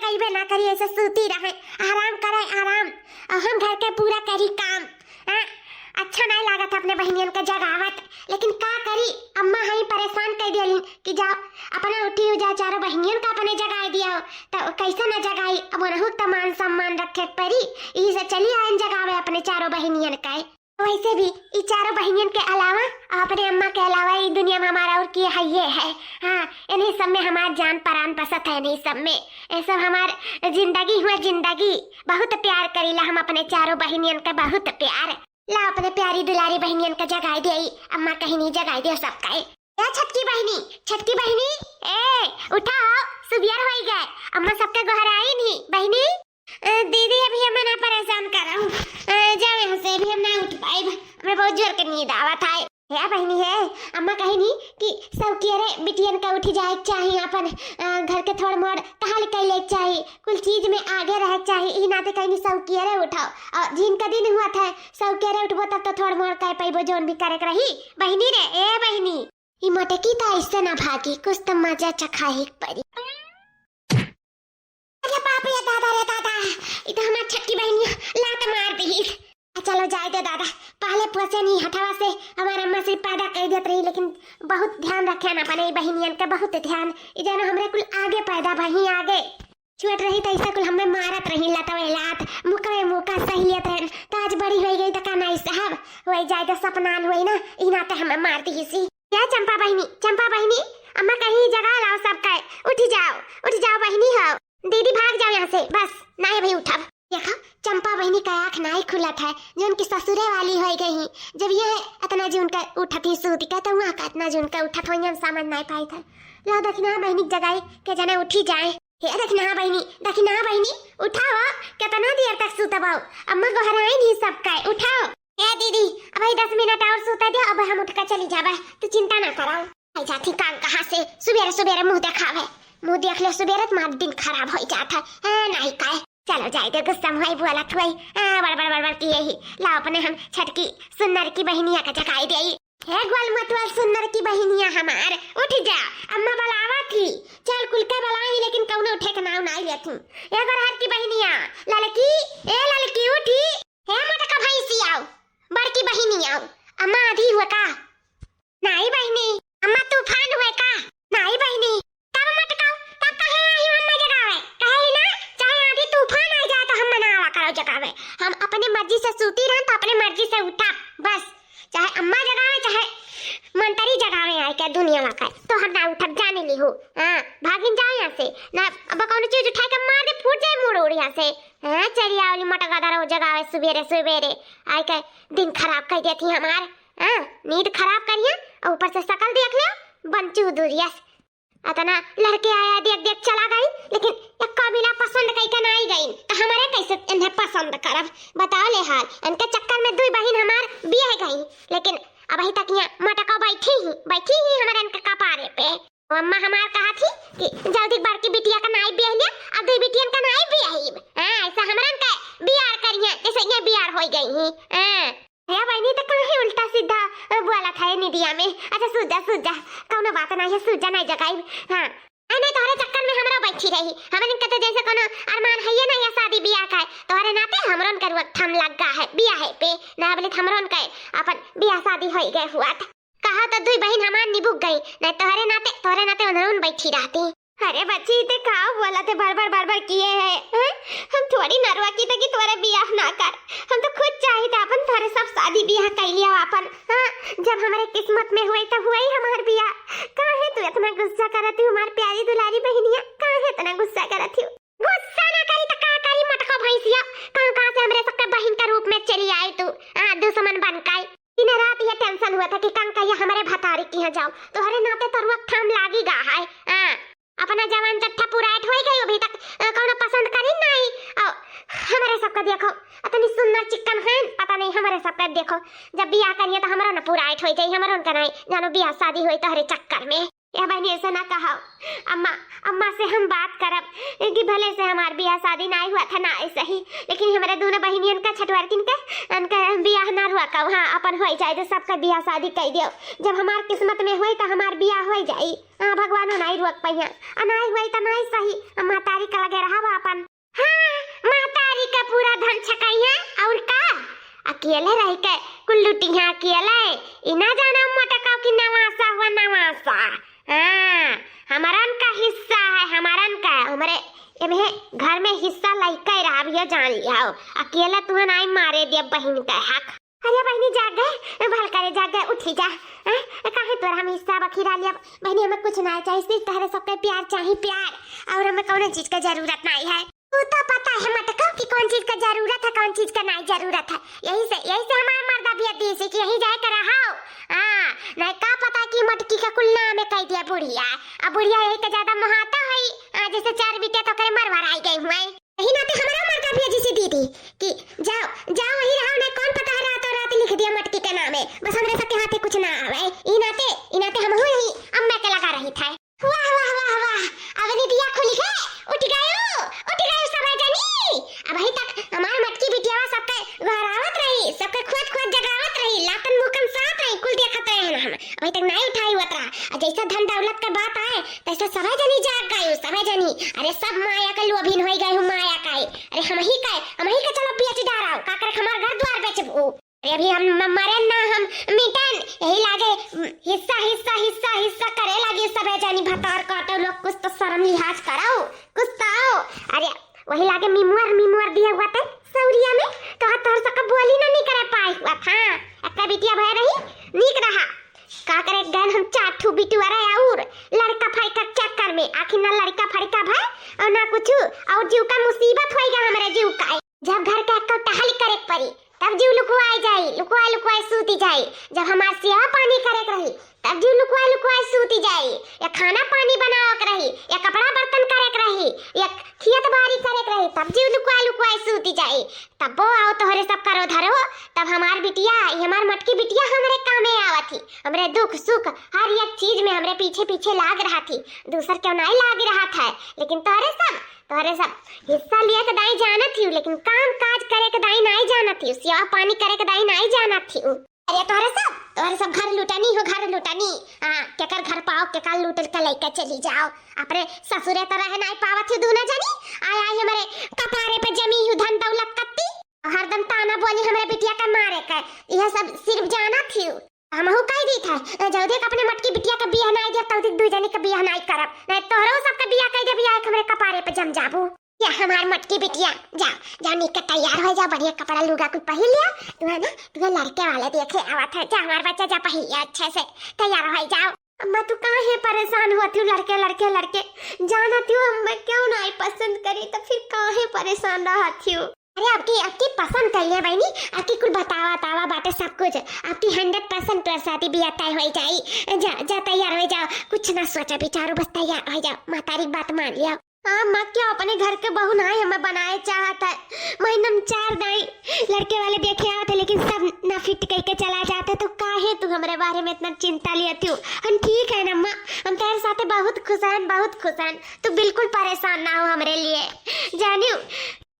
कईबे ना करी, ऐसे सूती रहे, आराम करे आराम, हम घर के पूरा करी काम। अच्छा नहीं लागत अपने बहनियन का जगावत, लेकिन का करी, अम्मा हई परेशान कर दियली कि जाओ अपना उठी हो जा, चारों बहनियन का अपने जगाए दिया तो कैसे ना जगाई, अब उन्हों तो मान सम्मान रखे परी, यही से चली आयन जगावे अपने चारों बहनियन का। वैसे भी ये चारों बहनियन के अलावा, अपने अम्मा के अलावा ये दुनिया में हमारा और किए है ये है। हाँ, इन्हीं सब में हमार जान प्राण बसत है, इन्हीं सब में, ये सब हमार जिंदगी हुआ, जिंदगी बहुत प्यार करीला हम अपने चारों बहनियन का, बहुत प्यार। ला अपने प्यारी दुलारी बहनियन का जगाई दे, अम्मा कहीं नहीं जगाई दे सबका। छटकी बहनी, छटकी बहनी, ए उठाओ, सुबियर हो गए, अम्मा सबका घर आई नहीं बहनी। दीदी अभी हमें ना परेशान कर रहा हूँ, जाओ यहाँ से, अभी हम ना उठ पाए, हमें बहुत जोर की नींद आवत है। बहनी है, अम्मा कही नहीं कि सब के रे बिटियन का उठ जाए चाहिए, अपन घर के थोड़ मोड़ टहल कर ले चाहिए, कुछ चीज में आगे रह चाहिए, ई नाते कहीं नहीं सब के रे उठाओ, और जिनका दिन हुआ था सब के रे उठबो तब तो थोड़ मोड़ कह पाइबो जोन भी करे रही बहनी रे। ए बहनी, ई मटकी तो ऐसे ना भागी, कुछ तो मजा चखा ही पड़ी। अरे बाप रे दादा रे दादा, ई तो हमार छटकी बहनी लात मार दी। चलो जाए दे दादा, पहले पोसे नहीं हटावा से हमारा अम्मा से पैदा कर देती रही, लेकिन बहुत ध्यान रखे ना अपने बहनियन का, बहुत ध्यान, इधर हमरे कुल आगे पैदा वहीं आगे छुट रही तो ऐसा कुल हमें मारत रही, लतवे लात मुकवे मुका सहियत रहे, तो आज बड़ी हो गई तो का नहीं साहब वही जाए तो सपनान हुई ना, ई नाते हमें मारती हिसी। क्या चंपा बहनी, चंपा बहनी, अम्मा कहीं जगह लाओ सबका, उठ जाओ बहनी हो, दीदी भाग जाओ यहाँ से, बस नहीं भाई उठा। देखो चंपा बहनी का आँख नहीं खुला था, जो उनकी ससुरे वाली हो गई, जब ये इतना जो उनका उठा थी सूती का, तो वहाँ का इतना जो उनका उठा था हम समझ नहीं पाई था। लो दखना बहनी जगाई के जाने उठी जाए, हे दखना बहनी उठाओ, कितना देर तक सुतबाओ, अम्मा को हराई नहीं सबका, उठाओ। हे दीदी अब 10 मिनट और सुता दे, अब हम उठ कर चली जावे, तो चिंता ना कराओ। जाती काम कहाँ से, सुबेरे सुबेरे मुँह देखावे, मुँह देख ले सुबेरे तुम्हारा दिन खराब हो जाता है, नहीं का। चलो जाए दे, गुस्सा में बोला तू बड़ की यही ला अपने हम छटकी सुन्नर की बहनिया का जगाई दे। हे ग्वाल मतवाल सुन्नर की बहनिया हमार, उठ जा, अम्मा बलावा थी, चल कुल के बलाई, लेकिन कौनो उठे के नाव नहीं लेती। ए गरहर की बहनिया, ललकी उठी, हे मटका भैंसी आओ, बड़की बहनी आओ, अम्मा आधी हुआ का नहीं बहनी, अम्मा तूफान हुए का नहीं बहनी, तब मटका तब कहे आई अम्मा जगावे, कहे ना चाहे आधी तूफान आ जाए तो हम मनावा करो जगावे, हम अपने मर्जी से सूती रहन तो अपने मर्जी से उठा, बस चाहे अम्मा जगावे चाहे मंतरी जगावे आए क्या दुनिया में का, तो हम ना उठक जाने ली हो। हां भागिन जाओ यहाँ से ना, अब कौन चीज उठा के मार दे फूट जाए मुड़ उड़ यहाँ से। हां चली आवली मटका दरो जगावे सुबेरे सुबेरे, आए के दिन खराब कर देती हमार। हां नींद खराब करिए और ऊपर से शकल देख ले बंचू दुरिया, अतना लड़के आया देख देख चला गई, लेकिन एक कबीला पसंद कई के नहीं गई, तो हमारे कैसे इन्हें पसंद करब बताओ ले हाल। इनके चक्कर में दुई बहन हमार बियाह गई, लेकिन अभी तक यहाँ मटका बैठी ही हमारे इनके कपारे पे। अम्मा हमार कहा थी कि जल्दी बड़की बिटिया का नाई बियाह लिया, अब दुई बिटियन का नाई बियाह। ऐसा हमारे इनका बियाह करिए जैसे ये बियाह हो गई ही। है बहनी तो कहीं उल्टा सीधा बोला था निदिया में। अच्छा सूझा कौनो बात नहीं है, सूझा नहीं जगाई। हाँ नहीं तोहरे चक्कर में हमरा बैठी रही, हमन के तो जैसे कोनो अरमान है ना या शादी बियाह का, तोहरे नाते हमरन कर वक्त थम लगा है बियाह है पे ना, बोले हमरन के अपन बियाह शादी हो गए हुआ था, कहा तो दुई बहन हमार निभुक गई, नहीं तोहरे नाते उन्होंने बैठी रहती। अरे बच्ची ते का बोला थे बार किए है, हम थोड़ी नरवा की था कि तुम्हारे बियाह ना कर, हम तो खुद चाहिए था अपन थोड़े सब शादी बियाह कर लिया अपन। जब हमारे किस्मत में हुए तो हुआ ही हमार बियाह। कहाँ है तू इतना गुस्सा करती हूँ हमारी प्यारी दुलारी बहनिया, कहाँ है इतना गुस्सा करती हूँ? गुस्सा ना करी तो का करी मटका भैंसिया, कहाँ से हमरे सबके बहन के रूप में चली आई तू, दुश्मन बन के। दिन रात ये टेंशन हुआ था कि कंका हमारे भतारी की यहाँ जाओ, तुम्हारे नाते तो रुक थाम लागी गा है। अपना जवान जट्ठा पूरा हो गई, अभी तक कौन पसंद करी नहीं। हमारे सबका देखो इतनी सुंदर चिकन है, पता नहीं हमारे सबका देखो जब बियाह करिए तो हमारा ना पूरा हो जाए, हमारा उनका नहीं जानो बियाह शादी हुई तो हरे चक्कर में। या बहनी ऐसा ना कहो, अम्मा से हम बात करब कि भले से हमार बियाह शादी नहीं हुआ था ना ऐसा ही, लेकिन हमारे दोनों बहनियन का छठवारकिन का उनका बियाह ना हुआ का, हाँ अपन हो जाए तो सबका बियाह शादी कर दियो, जब हमार किस्मत में हुई तो हमार बियाह हो जाई। भगवान नहीं रुक पैया, नहीं हुई तो नहीं सही, मातारी का लगे के रहा अपन। हाँ मातारी का पूरा धन छकाई है और का अकेले रह के कुल लुटिया अकेले इना जाना मटका की नवासा हुआ नवासा। हाँ हमारन का हिस्सा है, हमारन का हमारे घर में हिस्सा लइका रहा भी जान लिया हो। अकेला तुहन आई मारे दिया बहन का हक। अरे बहनी जाग गए भल करे जाग गए उठी जा। काहे तोरा हम हिस्सा बखीरा लिया बहनी, हमें कुछ ना चाहिए, सिर्फ तहरे सबके प्यार चाहिए प्यार, और हमें कौन चीज का जरूरत नहीं है। तू तो पता है मटका कि कौन चीज का जरूरत है कौन चीज का नहीं जरूरत है। यही से हमारे मर्दा भी दी से कि यही जाए कर रहा हो। हां नहीं का पता कि मटकी का कुल नाम कह दिया बुढ़िया। अब बुढ़िया यही का ज्यादा महाता है जैसे 4 बिटिया तो करे मरवर आई गई हुए। यही नाते हमारा मर्दा भी जिसे दी थी कि जाओ जाओ वही रहो ना, कौन पता है रात लिख दिया मटकी के नाम है, बस हमरे सबके हाथे कुछ ना आवे। ई नाते हम हो यही अम्मा के लगा रही था। वाह वाह वाह वाह अब नी दिया खुल गए, उठ गए सब जनी। अब अभी तक हमार मटकी बिटिया सबके घरावत रही, सबके खोज जगावत रही, लातन मुकन साथ रही, कुल देखत रहे ना हम अभी तक नहीं उठाई उतरा। और जैसा धन दौलत का बात आए तैसा सब जनी जाग गई सब जनी। अरे सब माया के लोभिन हो गई हूं माया का। अरे हम ही का चलो बेच डारा का कर हमार घर द्वार बेचबू। अभी हम मरे ना हम मिटन यही लागे हिस्सा करे लगे सब जानी भतार काटो लोग। कुछ तो शर्म लिहाज कराओ कुछ तो आओ। अरे वही लागे मिमुआर दिया हुआ था सौरिया में तो तोर सका बोली ना नहीं करे पाए हुआ था। अक्का बिटिया भय रही नीक रहा का करे गन हम चाठू बिटुआरा और लड़का फड़का चक्कर में आखिर ना लड़का फड़का भाई और ना कुछ और जीव का मुसीबत होएगा हमारे जीव का। जब घर का टहल करे पड़ी तब जीव लुकुआई सूती जाई। जब हमार सेवा पानी करे रही तब जीव लुकुआई सूती जाई। या खाना पानी बनावक रही या कपड़ा बर्तन करे रही या खेत बाड़ी करे रही तब जीव लुकुआई सूती जाई। तब वो आओ तोहरे सब करो धरो तब हमार बिटिया हमार मटकी बिटिया हमरे कामे आवत थी। हमरे दुख सुख हर एक चीज में हमरे पीछे लाग रहा थी, दूसर क्यों नहीं लाग रहा था। लेकिन तोहरे सब हिस्सा लिया के दाई जाना थी, लेकिन काम काज करे के दाई नहीं जाना थी, सेवा पानी करे के दाई नहीं जाना थी। अरे तोहरे सब घर लुटानी केकर घर पाओ केकर लूट के लेके चली जाओ। अपने ससुरे तरह नहीं पावत थी दूना जानी आई हमारे कपारे पे जमी हूं धन दौलत कत्ती हरदम ताना बोली हमारे बिटिया का मारे का। यह सब सिर्फ जाना थी हमहु कह दी था जल्दी अपने मटकी बिटिया का बियाह नहीं दिया तब दू जनी का बियाह नहीं करब नहीं तोहरो सब का बियाह कह दे बियाह हमरे कपारे पे जम जाबू। या हमार मटकी बिटिया जाओ निकल तैयार हो जाओ, बढ़िया कपड़ा लुगा कुछ पहन लिया। तुम्हें लड़के वाले देखे आवत है जा हमार बच्चा जा पहन लिया अच्छे से तैयार हो जाओ। अम्मा तू काहे परेशान होती हूँ लड़के जानती हूँ मैं क्यों नहीं पसंद करी तो फिर काहे परेशान रहती हूँ। अरे आपकी पसंद करिए बहनी आपकी कुछ बतावा बाटे सब कुछ आपकी 100% पर शादी भी तय हो जाई। जा तैयार हो जाओ कुछ ना सोचा विचारो बस तैयार हो जाओ मातारी बात मान लिया। हाँ माँ क्यों अपने घर के बहू नहीं हमें बनाए चाहता है। महीनम 4 नहीं लड़के वाले देखे आते लेकिन सब ना फिट करके चला जाते तो काहे तू हमारे बारे में इतना चिंता लेती हूँ। हम ठीक है ना माँ हम तेरे साथ बहुत खुश हैं तू बिल्कुल परेशान ना हो हमारे लिए जानियो।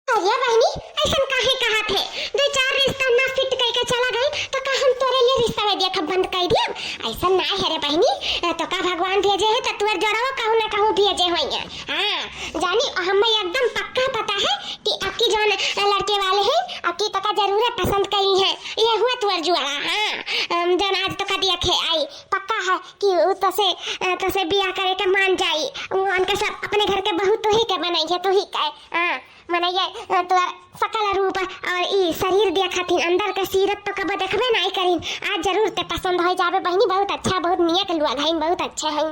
अरे बहनी ऐसा काहे कहा थे 2-4 रिश्ता ना फिट करके चला गई तो का हम तोरे लिए रिश्ता में देखा बंद कर दिया। ऐसा ना है रे बहनी तो का भगवान भेजे है तो तुअर जोड़वा कहूं ना कहूं भेजे होइए। हां जानी हमें एकदम पक्का पता है कि आपकी जो लड़के वाले हैं आपकी तो का जरूर पसंद करी है ये हुआ तुअर जुड़ा। हां जन आज तो का देखे आई पक्का है कि तो से बियाह करे के मान जाई उनके सब अपने घर के बहू तो ही के बनाई है तो ही का। हां मने ये तो सकल रूप और ई शरीर देखथिन अंदर के सीरत तो कब देखबे नहीं करिन आज जरूर ते पसंद हो जाबे बहनी बहुत अच्छा बहुत नियत लुआ घाइन बहुत अच्छे हैं।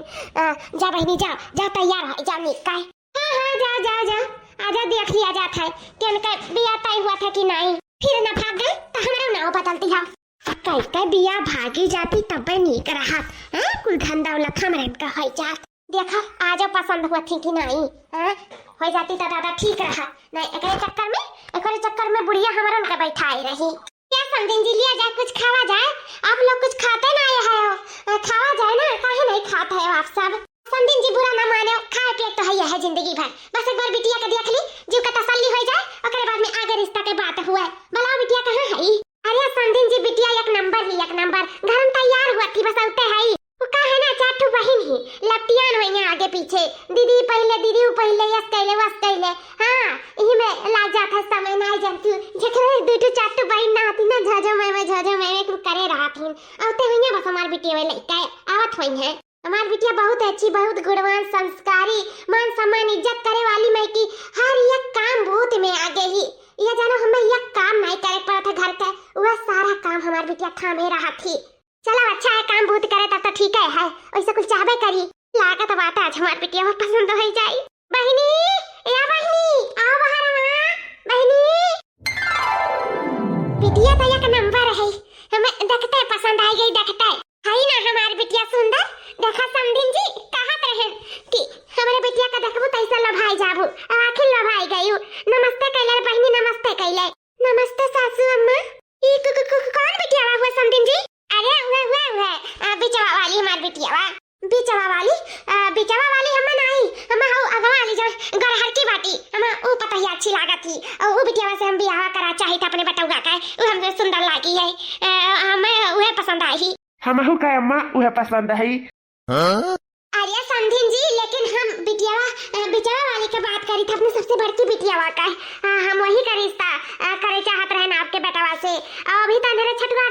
जा बहनी जा तैयार हो जा निकाय। हां जा आजा देख लिया जाता है केन का बियाह तय हुआ था कि नहीं फिर ना भाग गई तो हमारा नाव बदलती है कई बियाह भागी जाती तब नहीं कर रहा है कुल धन दौलत हमरे का हो जात देखा आज पसंद हुआ थी कि नहीं हो जाती तो दादा ठीक रहा नहीं एकरे चक्कर में बुढ़िया हमारा उनका बैठाई रही। क्या समझें जी लिया जाए कुछ खावा जाए आप लोग कुछ खाते ना है खावा जाए ना काहे नहीं खाते है आप सब समझें जी बुरा ना माने खाए पिए तो है जिंदगी भर बस एक बार बिटिया के देख ली जीव का तसल्ली हो जाए ओकरे बाद में आगे रिश्ता के बात हुआ भला बिटिया कहां है। अरे समझें जी बिटिया एक नंबर घर में तैयार हुआ थी बस उते है वो का है ना चाटू बहन ही लपटियान हो हुई आगे पीछे, दीदी पहले यस कहले वस कहले। हां ई में लाग जाता समय ना जानती जेकरे दूटू चाटू बहन ना आती ना झझो मैं कुछ करे रहती औते हुई बस हमार बिटिया वे लइका आवत हुई है। हमार बिटिया बहुत अच्छी, बहुत गुणवान, संस्कारी, मान सम्मान इज्जत करे वाली मैं की हर एक काम बहुत में आगे ही। ये जानो हमें एक काम नहीं करे पड़ा था घर का, वह सारा काम हमार बिटिया थामे रहा थी। चलो अच्छा है, काम बहुत करे तब तो ठीक है वैसे कुछ चाहबे करी लागत बात आज हमार बिटिया को पसंद हो जाई। बहनी या बहनी आओ बाहर मां, बहनी बिटिया तो एक नंबर है, हमें देखते पसंद आई गई, देखते है ना हमारी बिटिया सुंदर। देखा समधिन जी कहत रहे कि हमारे बिटिया का देखबो तैसे लभाई जाबू, आखिर लभाई गई। नमस्ते कहले बहनी, नमस्ते कहले। नमस्ते सासू अम्मा। ई कौन बिटिया हुआ समधिन जी? अरे हुए बिचवा वाली हमारी बिटिया बिचवा वाली हम नहीं, हम हो अगवा वाली जो गरहर की बाटी हम ओ पता ही अच्छी लागत थी और वो बिटिया से हम बियाह करा चाहिए था अपने बटुआ का, वो हमसे सुंदर लागी है, हमें वह पसंद आई। हमहु का अम्मा वह पसंद है। अरे समधिन जी लेकिन हम बिटिया वाली की बात करी थी, अपनी सबसे बड़की बिटिया का हम वही का रिश्ता करे चाहत रहे ना आपके बेटवा से। अभी तो अंदर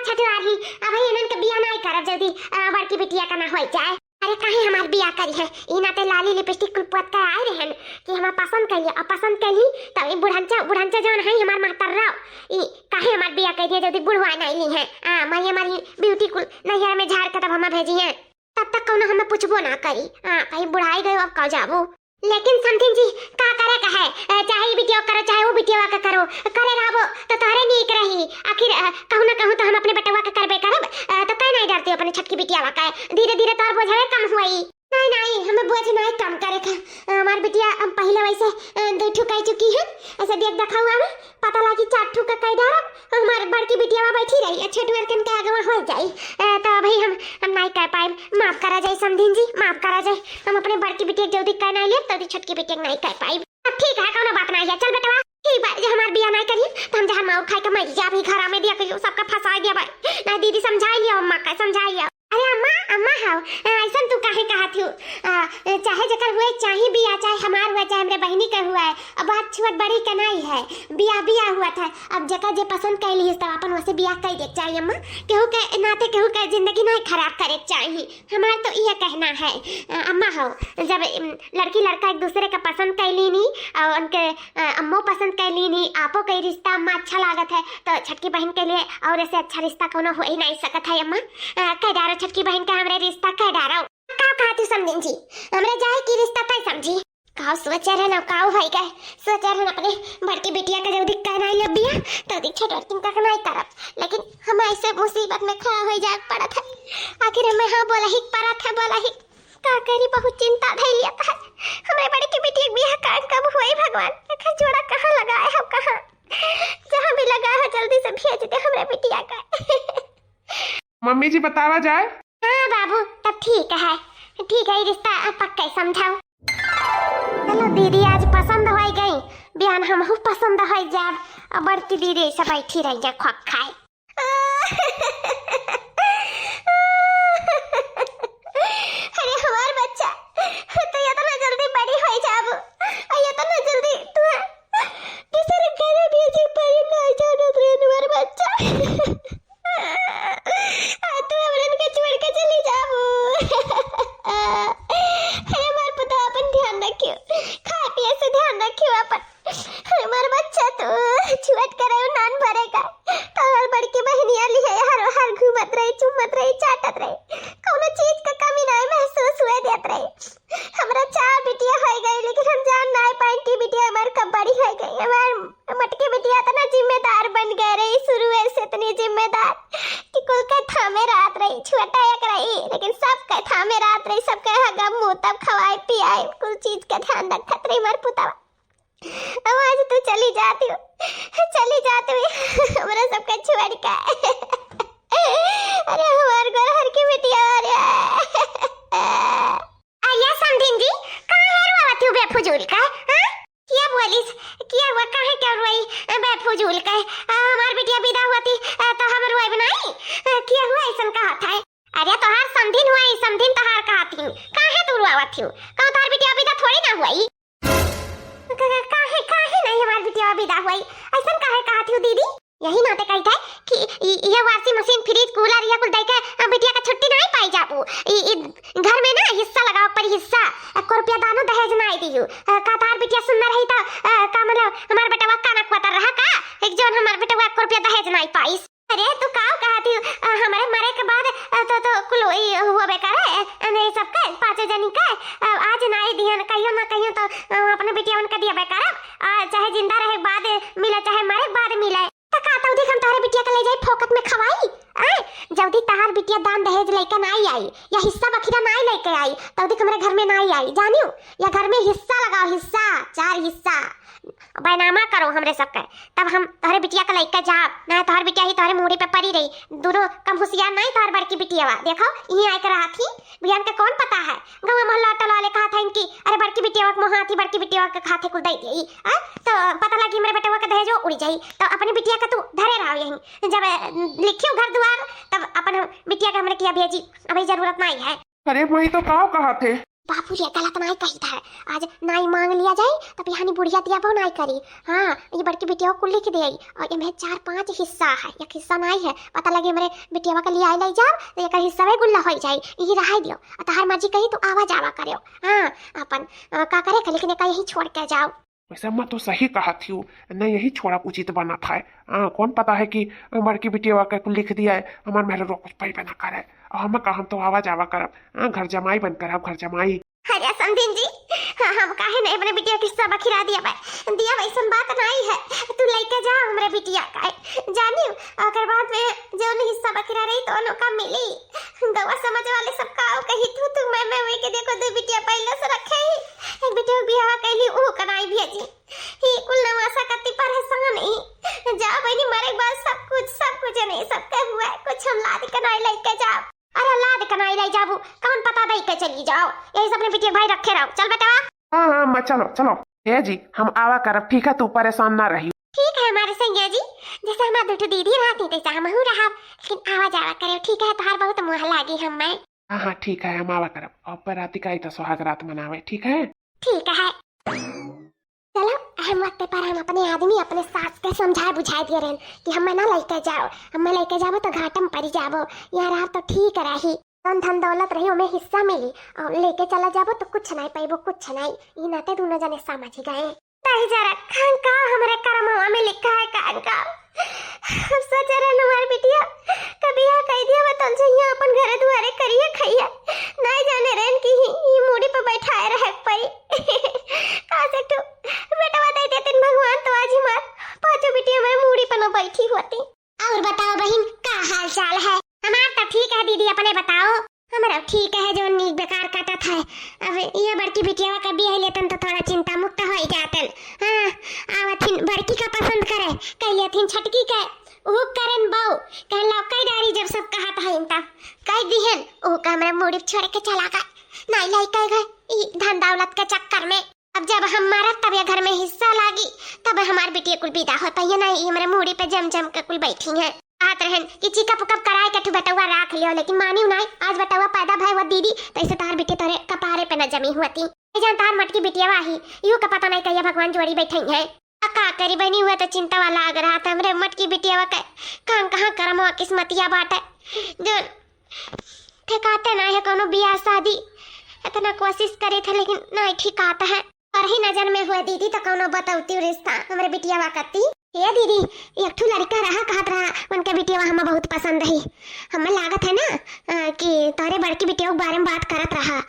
छठवा ही अभी इनन के बियाह नहीं करब जल्दी बड़की बिटिया का ना हो जाए। अरे काहे हमार बियाह करी है इना ते लाली लिपस्टिक कुल पत का आए रहन कि हम पसंद करिए और पसंद करी तब ई बुढ़ंचा जवन है हमार मातर्रा ई काहे हमार बियाह करिए जल्दी बुढ़वा नहीं है। मैं हमारी ब्यूटी कुल नैहर में झाड़ के तब हम भेजी है, तब तक कौन हमें पूछबो ना करी। कहीं बुढ़ाई गए अब कब जाबो। लेकिन समथिंग जी का करे का है, चाहे बिटिया करो चाहे वो बिटिया का करो, करे रहबो तो तारे नीक रही। आखिर कहूं ना कहूं तो हम अपने बेटवा का करबे करब, तो कहीं नहीं डरते अपने छटकी बिटिया का। धीरे धीरे तोर बोझ कम हुई। नहीं हमें बोझ नहीं कम करे था। हमार बिटिया हम पहले वैसे दो ठू कह चुकी है, ऐसे देख देखा हुआ में पता लगी 4 ठू का कह डारब। हमार बड़की बिटिया बैठी रही छोटू अरकन के आगे हो जाई, तो भाई हम नहीं कह पाए। माफ करा जाए समधिन जी, माफ करा जाए। हम अपने बड़की बिटिया जल्दी कह नहीं ले तभी छटकी बिटिया नहीं कह पाए। ठीक है कौन बात नहीं है, चल बेटवा ठीक बात जो हमार बियाह नहीं करी तो हम जहां माऊ खाई के मर जा भी घर में दिया कहियो सबका फंसा दिया भाई। ना दीदी समझाई लियो, अम्मा का समझाई लियो। अरे अम्मा हाउ ऐसा तू काहे कहा थी, चाहे जकर हुए चाहे बिया चाहे हमार हुआ चाहे हमरे बहनी का हुआ है, अब बात छुअत बड़ी का नहीं है। बिया हुआ था, अब जकर जे पसंद कर ली तो अपन वैसे बिया कर दे चाहिए। अम्मा केहू के नाते केहू के जिंदगी नहीं खराब करे चाहिए, हमारा तो ये कहना है। अम्मा हाउ जब लड़की लड़का एक दूसरे का पसंद कर ली नहीं और उनके अम्मो पसंद कर ली नहीं, आपो के रिश्ता अम्मा अच्छा लागत है तो छटकी बहन के लिए और ऐसे अच्छा रिश्ता कोनो हो ही नहीं सकत है। अम्मा कह डारो छटकी बहन का हमरे रिश्ता कह डारो का कहती समझिन जी, हमरे जाए की रिश्ता तय समझी काव सोच रहे ना काव भाई का सोच रहे अपने बड़की बिटिया का जल्दी कहना ले बिया तो दी छोटा चिंता का नहीं करब, लेकिन हम ऐसे मुसीबत में खड़ा हो जाए पड़ा था। आखिर में हां बोला ही पड़ा था, बोला ही का करी बहुत चिंता धैलिया था। हमारे बड़की बिटिया बियाह कान कब होई भगवान, देखा जोड़ा कहां लगाए हम कहां जहां भी लगा है जल्दी से भेज दे हमरे बिटिया का। मम्मी जी बतावा जाए। हाँ बाबू तब ठीक है रिश्ता पक्का समझाओ। चलो दीदी आज पसंद हो गई, बिहान हम पसंद हो जाब। अब बड़की दीदी सब बैठी रही जा खक खाए। अरे हमार बच्चा तो ये तो जल्दी बड़ी हो जाब, ये तो जल्दी तू दूसरे घर भेजे पर ना जाना हमार बच्चा तू हमरन के छोड़ के चली जाबू। अरे मार पता अपन ध्यान रखियो, खाए पिए से ध्यान रखियो अपन। हमार बच्चा तो छुअट करे नान भरेगा तो हर बड़की बहनिया लिए हर घूमत रही चुमत रही चाटत रही, कोनो चीज का कमी नहीं महसूस हुए देत रही। हमरा 4 बिटिया हो गई लेकिन हम जान नहीं पाई कि बिटिया हमार कब बड़ी हो गई। हमार मटकी बिटिया इतना जिम्मेदार बन गए रही, शुरू से इतनी जिम्मेदार कि कुल के थामे रात रही, छोटा एक रही लेकिन सब के थामे रात रही, सब के हगम मुंह तब खवाए पियाए कुल चीज का ध्यान रखत रही मार पुतावा। अब आज तू चली जाती हो हमरा सबका छोड़ के। अरे हमार घर हर की बिटिया आया समधिन जी कहां है रोवा तू बेफजूल का? हां क्या बोलिस क्या हुआ काहे क्या रोई बेफजूल का? हमार बिटिया विदा होती तो हम रोए बनाई क्या हुआ ऐसा कहा था? अरे तोहार समधिन हुआ समधिन तोहार कहती काहे तू रोवा कहत हूँ कहूँ तार बिटिया विदा थोड़ी ना हुई काहे काहे नहीं हमार बिटिया विदा हुई ऐसा काहे कहत हूँ दीदी यही नाते कहते कि ये वाशिंग मशीन फ्रिज कूलर ये कुल देके बिटिया का छुट्टी नहीं पाई जाबू घर में ना हिस्सा लगाओ पर हिस्सा 1 रुपया दानो दहेज नहीं दियो का तार बिटिया सुंदर रही तो का मतलब हमार बेटा का ना क्वातर रहा का एक जोन हमार बेटा 1 रुपया दहेज नहीं पाई अरे तू का कहती हमारे मरे के बाद तो कुल हुआ बेकार है नहीं सब के 5 जनी के आज नहीं दिहन कहियो ना कहियो तो अपने बिटिया उनका दिया बेकार चाहे जिंदा रहे बाद मिले चाहे मरे बाद मिले कहता हूँ हम तारे बिटिया का ले जाए फोकट में खवाई जल्दी तार बिटिया दान दहेज लेकर नहीं आई या हिस्सा बखीरा नहीं लेके आई तब हमारे घर में नहीं आई जानियो या घर में हिस्सा लगाओ हिस्सा 4 हिस्सा बैनामा करो हमरे सबके तब हम तोहरे बिटिया का लेकर जाब ना तोहर बिटिया ही तोहरे मुड़ी पे पड़ी रही दोनों कम होशियार नहीं तोहर बड़की बिटिया देखो यहीं आकर रहा थी बिहान के कौन पता है गाँव मोहल्ला टोला वाले कहा था इनकी अरे बड़की बिटिया के मुँह हाथी बड़की बिटिया के खाते कुल दे दी तो पता लगी मेरे बेटे का दहेज उड़ी जाई तो अपनी बिटिया का तू धरे रहो यहीं जब लिखियो घर दुआर तब अपन बिटिया का हमने किया भेजी अभी जरूरत नहीं है अरे वही तो काव कहा थे बापू ये गलत नहीं कही था आज नाई मांग लिया जाए तब यहाँ बुढ़िया दिया वो नहीं करी हाँ ये बड़की बिटिया को लिख दे और इनमें 4-5 हिस्सा है एक हिस्सा नहीं है पता लगे मेरे बिटिया का लिया ले जाओ तो एक हिस्सा में गुल्ला हो जाए ये रहा दियो तहार मर्जी कही तो आवा जावा करो हाँ अपन का करे लेकिन यही छोड़ के जाओ वैसे मैं तो सही कहा थी नहीं यही छोड़ा उचित बना था कौन पता है कि बड़की बिटिया को लिख दिया है हमार मेरे रो कुछ पाई बना करे और हम कहा हम तो आवा जावा करब घर जमाई बन कर घर जमाई अरे संदीन जी हम काहे नहीं अपने बिटिया की सब खिला दिया वैसा बात नहीं है तू लेके जा हमरे बिटिया का जानियो अगर बाद में जो हिस्सा बखिरा रही तो उनका मिली गवा समझ वाले सब का कही तू मैं वे के देखो दो बिटिया पहले से रखे ही एक बिटिया बियाह कैली ओ कनाई भेजी ही कुल नवासा कत्ती पर है संग नहीं जा बनी मरे बाद सब कुछ नहीं सबके हुआ कुछ हम लाद कनाई लेके जाओ अरे लाद कनाई ले जाबू कौन पता दे के चली जाओ यही सब अपने बिटिया भाई रखे रहो चल बेटा हाँ मैं चलो ए जी हम आवा करब ठीक है तू परेशान ना रही ठीक है हमारे संजय जी जैसे हमारे दूठो दीदी रहती तैसे हम रहा लेकिन आवा जावा करे ठीक है तोहार बहुत मुँह लागी हम मैं हाँ ठीक है हम आवा करब और बराती का ही तो सुहाग रात मनावे ठीक है चलो हम वक्त पर हम अपने आदमी अपने सास के समझाए बुझाए दिए रहे कि हमें ना लेके जाओ हमें लेके जाओ तो घाटम पड़ जाओ यहाँ रहा तो ठीक रही धन दौलत रही हमें हिस्सा मिली और लेके चला जाओ तो कुछ नहीं पाइबो कुछ नहीं ये नाते दोनों जने समझ गए ताई जरा खान का हमारे करमवा में लिखा है कान का सोच रहे हमारी बिटिया कभी यहाँ कह दिया बतल चाहिए अपन घरे दुआरे करिए खइया नहीं जाने रहन की ये मूड़ी पे बैठाए रहे पई कहा से तू बेटा बता दे तीन भगवान तो आज ही मार पांचों बिटिया मेरे मूड़ी पे न बैठी होती और बताओ बहन का हाल चाल है हमारा तो ठीक है दीदी अपने बताओ हमारा ठीक है जो नी बेकार काटा था अब ये बड़की बिटिया का भी है लेतन तो थोड़ा चिंता मुक्त हो जातन हां आवथिन बड़की का पसंद करे कह लेथिन छटकी के ओ करन बाऊ कह लौकाई डारी जब सब कहा था इनता कह दिहन ओ कमरे मुड़ी छोड़ के चला गए नहीं लाई कह गए ई धन दौलत के चक्कर में अब जब हम मारा तब ये घर में हिस्सा लागी तब हमारी बिटिया कुल विदा होता ये नहीं हमारे मुड़ी पे जम के कुल बैठी है आत रहन कि चिका पुकप कराए के तू बटवा राख लियो लेकिन मानियो नहीं आज बटवा पैदा भाई वो दीदी तैसे तार बिटे तोरे कपारे पे न जमी हुआती ए जान तार मटकी बिटिया वाही यू का पता नहीं कहिया भगवान जोड़ी बैठी है का करी बनी हुआ तो चिंता वाला आग रहा था हमरे मटकी बिटिया का कहां करमवा किस्मतिया बाटे जो ठेकाते ना है कोनो बियाह शादी इतना कोशिश करे थे लेकिन नहीं ठीक आता है और ही नजर में हुए दीदी तो कोनो बताउती रिश्ता हमरे बिटिया वाकती ये दीदी एक ठू लड़का रहा कहत रहा उनके बिटिया हमें बहुत पसंद रही हमें लागत है ना कि तारे बड़की बिटिया के बारे में बात करत रहा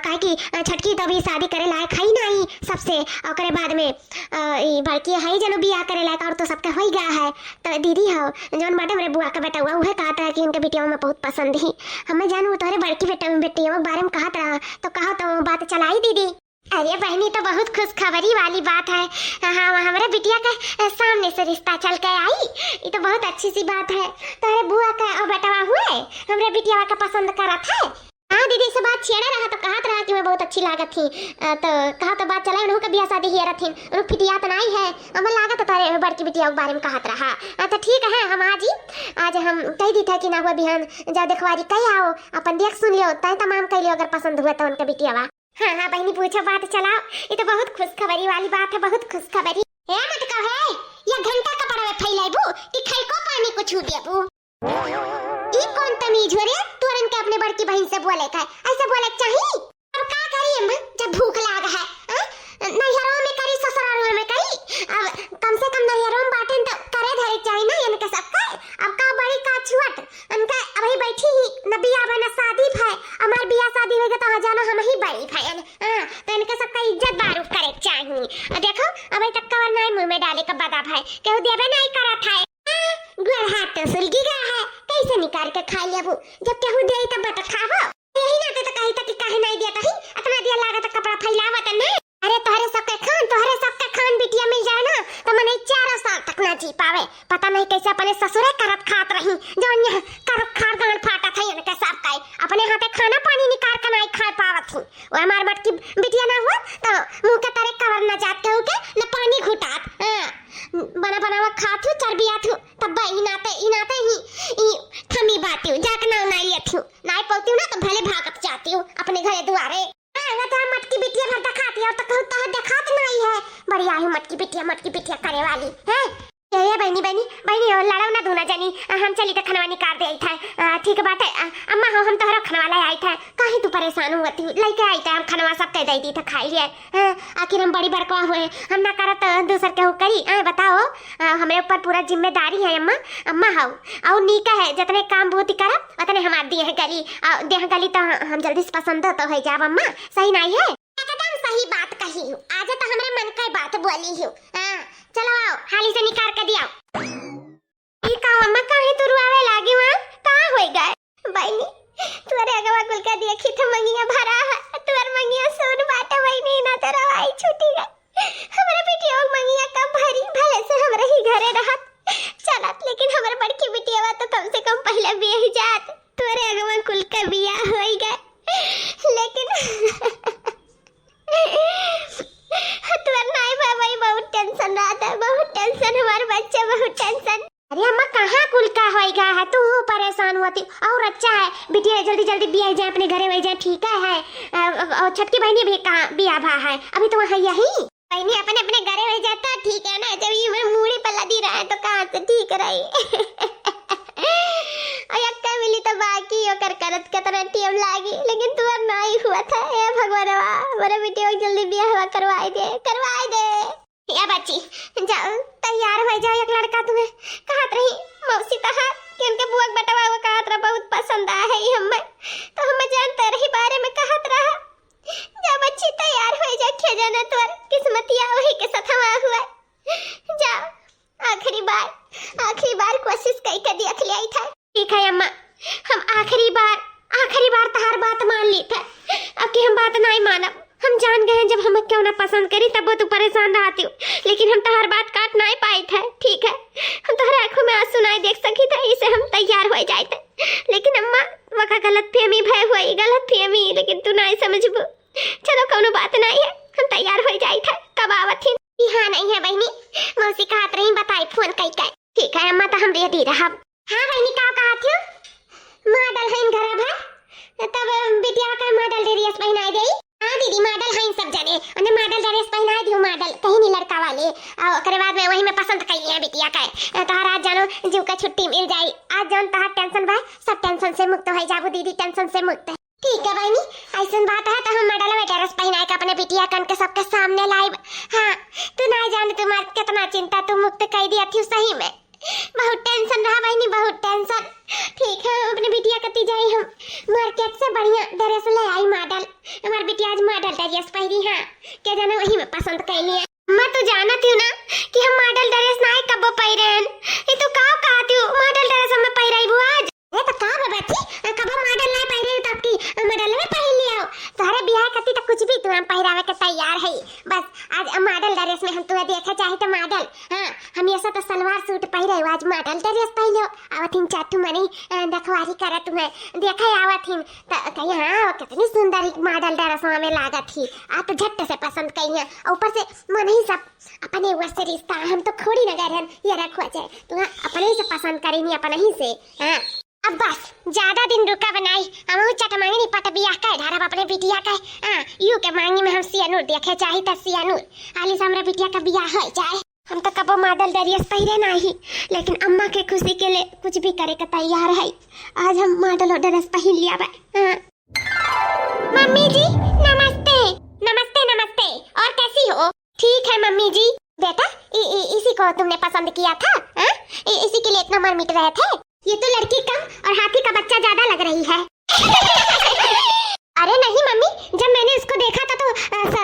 काहे कि छटकी तो अभी शादी करे लायक है नहीं सबसे और करे बाद में बड़की है जनो बियाह करे लायक और तो सबके हो ही गया है तो दीदी हो जौन बाटे मेरे बुआ का बेटा हुआ वह कहता है कि उनके बिटिया में बहुत पसंद ही हमें जानू तारे बड़की बिटिया के बारे में कहत रहा तो कहा तो बात चलाई दीदी अरे बहनी तो बहुत खुशखबरी वाली बात है हाँ हमारे बिटिया के सामने से रिश्ता चल के आई ये तो बहुत अच्छी सी बात है तारे बुआ का और बेटा हुए हमारे बिटिया का पसंद करा था हाँ दीदी से बात छेड़ा रहा तो कहत रहा कि मैं बहुत अच्छी लागत थी तो कहा तो बात चला उनका बियाह शादी ही रथीन उन फिटिया तो नहीं है हमें लागत तारे बड़की बिटिया के बारे में कहत रहा तो ठीक है हम आज हम कह दी था कि ना हुआ बिहान जा देखवारी कह आओ अपन देख सुन लियो तय तमाम कह लियो अगर पसंद हुआ तो उनके बिटिया हाँ हाँ बहनी पूछो बात चलाओ। ये तो बहुत खुशखबरी वाली बात है, बहुत खुशखबरी है। मत कहो है या घंटा कपड़ा में फैलाइबू कि खलको पानी को छू देबू। ई कौन तमीज हो रे तोरन के अपने बड़की बहन से बोले का ऐसे बोले चाहिए। अब का करी अम्मा जब भूख लाग है नैहरों में करी ससुरालों में करी। अब कम से कम नैहरों में बाटन तो करे धरे चाहिए ना इनके सबका। अब का बड़ी का छुअट इनका अभी बैठी ही न बियाह बना शादी है। हमार बियाह शादी होगा तो जाना हम ही बड़ी है हां तो इनके सबका इज्जत बारू करे चाहिए। देखो अभी तक कवर नहीं मुंह में डाले का बदा भाई केहू देबे नहीं करत है। गुड़ हाथ तो सुलगी गया है कैसे निकाल के खा लेबू जब केहू दे तब बता खाबो। यही ना तो कहीं तक काहे नहीं देता ही इतना दिया लागत कपड़ा फैलावत ना। अरे तोहरे सबके खान बिटिया मिल जाए ना तो मने 4 साल तक ना जी पावे। पता नहीं कैसे अपने ससुरे करत खात रही जो यहाँ कर खार गांड फाटा था इनके सब का अपने हाथे खाना पानी निकाल के नहीं खा पावत थी। और हमार मटकी बिटिया ना हुआ तो मुंह के तारे कवर न जात के होके न पानी घुटात बना बनावा खात हूं चरबियात हूं तब इनाते ही थमी बाती हूं जाके ना नहीं लेती हूं नहीं पौती हूं ना तो भले भागत जाती हूं अपने घरे दुआरे। हां तो मटकी बिटिया भर दिखाती है तो कहूं तो दिखात नहीं है। बढ़िया है मटकी बिटिया करे वाली है। ये बहनी लड़ाओ ना दूना जानी हम चली तो खनवा निकाल दे आई था। ठीक बात है अम्मा हो हम तोहरा खनवा लाई आई था काहे तू परेशान होती लेके आई था हम खनवा सब कह दी था खाई लिए। आखिर हम बड़ी बड़का हुए हम ना करत दूसर के हो करी। बताओ हमारे ऊपर पूरा जिम्मेदारी है अम्मा हो और नीका है जितने काम बहुत करब उतने हमार देह गली तो हम जल्दी से पसंद तो हो जाब अम्मा सही नहीं है। एकदम सही बात कही हूँ आज तो हमारे मन का बात बोली हूँ। चलो आओ हाली से निकाल के दिया। ई का अम्मा काहे तू रुआवे लागी वहां का होई गए बहनी तोरे अगवा कुल का देखी तो मंगिया भरा है तोर मंगिया सोन बाटे बहनी ना तो रवाई छूटी गई। हमरे बेटिया मंगिया कब भरी भले से हमरे ही घरे रहत चलत लेकिन हमरे बड़की बिटिया तो कम से कम पहले बियाह जात तोरे अगवा कुल का बियाह होई गए लेकिन तोर नहीं बाबा बहुत टेंशन रहता है बहुत टेंशन हमारे बच्चे बहुत टेंशन। अरे अम्मा कहाँ कुल का होएगा है तू परेशान होती और अच्छा है बिटिया जल्दी जल्दी बियाह जाए अपने घरे वही जाए ठीक है। और छटकी बहनी भी कहाँ बियाह भा है अभी तो वहाँ यही बहनी अपने अपने घरे वही जाता ठीक है ना जब ये मूड़ी पर लदी रहा है तो कहाँ से ठीक रही। मिली तो बाकी ओकर करत कितना टेम लागी लेकिन तू नहीं हुआ था। ए भगवानवा मेरे बेटे को जल्दी बियाह करवाई दे। या बच्ची जाओ तैयार हो जाओ एक लड़का तुम्हें कहत रही मौसी तहार कि उनके बुआ बेटवा वो कहत रहा बहुत पसंद आया है हमें तो हम जानते रही बारे में कहत रहा। जा बच्ची तैयार हो जा के जाना तोर किस्मतिया वही के साथ हुआ। जाओ आखिरी बार कोशिश कई के देख लिया था। ठीक है अम्मा हम आखिरी बार तहार बात मान ली थे अब की हम बात नहीं मानब। हम जान गए जब हमें क्यों ना पसंद करी तब वो तू परेशान रहती हूँ लेकिन हम तहार बात काट नहीं पाई थे। ठीक है हम तोहरे आंखों में आंसू नहीं देख सकी थे इसे हम तैयार हो जाए थे लेकिन अम्मा वका गलतफहमी भय हुई गलतफहमी लेकिन तू नहीं समझबू। चलो कोनो बात नहीं है हम तैयार हो जाए थे कब आवत ही। हाँ नहीं है बहनी मौसी कहत रही बताई फोन कई का। ठीक है अम्मा तो हम रेडी रहब। हाँ बहनी का कहत हो मॉडल है घर भर तब बिटिया का मॉडल ड्रेस पहनाई देई। हां दीदी मॉडल है सब जाने अने मॉडल ड्रेस पहनाई दियो मॉडल कहीं नहीं लड़का वाले और ओकरे बाद में वही में पसंद कई है बिटिया का तोहर आज जानो जीव का छुट्टी मिल जाई आज जान तोहर टेंशन बा सब टेंशन से मुक्त हो जाबू दीदी टेंशन से मुक्त। ठीक है बहनी ऐसन बात है तो हम मॉडल में ड्रेस पहनाए के अपने बिटिया कन के सबके सामने लाइव। हां तू नहीं जान तुम्हार कितना चिंता तू मुक्त कर दिया थी सही में बहुत टेंशन रहा बहनी बहुत टेंशन। ठीक है अपने बिटिया कती जाई हम मार्केट से बढ़िया ड्रेस ले आई मॉडल हमार बिटिया आज मॉडल ड्रेस पहनी है क्या जाना वही में पसंद कैली है। मैं तो जानत हूं ना कि हम मॉडल ड्रेस नहीं कब पहिरन ये तो का कहती हूं मॉडल ड्रेस हम पहिराई आज ये तो का बच्ची कब मॉडल नहीं पहिरे तो आपकी मॉडल में पहन लिया सारे बियाह कती तो कुछ भी तू हम पहिरावे के तैयार है बस आज मॉडल ड्रेस में हम तुम्हें देखा चाहे तो मॉडल। हां हम ऐसा तो सलवार सूट पहिरे आज मॉडल ड्रेस पहनो आवथिन चाटू मनी देखवारी करा तुम्हें देखा आवथिन तो कहीं हां कितनी सुंदर मॉडल ड्रेस में लागत थी आ तो झट से पसंद कई है ऊपर से मन ही सब अपने वैसे रिश्ता हम तो खोड़ी न गए ये रखो जाए तू अपने ही से पसंद करेंगी अपने ही से। हां अब बस ज्यादा दिन रुका बनाई हम चट मांगी नहीं पट बियाह का ढारा अपने बिटिया का यू के मांगी में हम सियानूर देखे चाहे त सियानूर आली से हमरा बिटिया का बियाह हो जाए। हम तो कबो मॉडल ड्रेस पहरे नहीं, लेकिन अम्मा के खुशी के लिए कुछ भी करे के तैयार है। आज हम मॉडल ड्रेस पहन लिया बा। मम्मी जी नमस्ते। नमस्ते नमस्ते, और कैसी हो? ठीक है मम्मी जी। बेटा इसी को तुमने पसंद किया था? इसी के लिए इतना मर मिट रहे थे? ये तो लड़की कम और हाथी का बच्चा ज्यादा लग रही है। अरे नहीं मम्मी, जब मैंने इसको देखा था तो